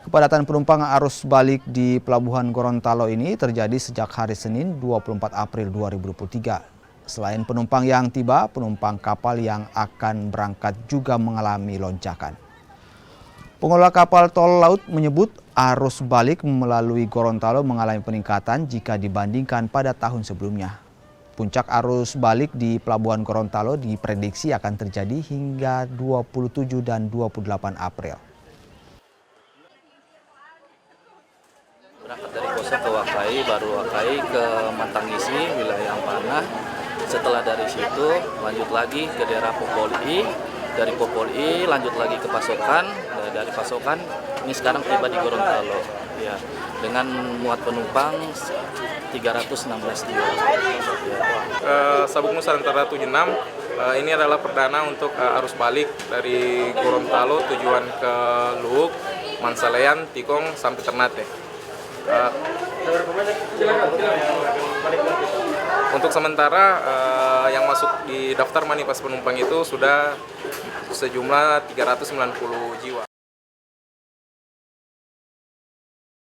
Kepadatan penumpang arus balik di Pelabuhan Gorontalo ini terjadi sejak hari Senin 24 April 2023. Selain penumpang yang tiba, penumpang kapal yang akan berangkat juga mengalami lonjakan. Pengelola kapal tol laut menyebut arus balik melalui Gorontalo mengalami peningkatan jika dibandingkan pada tahun sebelumnya. Puncak arus balik di Pelabuhan Gorontalo diprediksi akan terjadi hingga 27 dan 28 April. Berangkat dari Poso ke Wakai, baru Wakai ke Mantangisi, wilayah Ampana. Setelah dari situ lanjut lagi ke daerah Popoli, dari Popoli lanjut lagi ke Pasokan, dari Pasokan ini sekarang tiba di Gorontalo. Ya, dengan muat penumpang 316 jiwa. Sabuk Nusantara 76 ini adalah perdana untuk arus balik dari Gorontalo tujuan ke Luhuk, Mansalean, Tikong sampai Ternate. Untuk sementara yang masuk di daftar manifest penumpang itu sudah sejumlah 390 jiwa.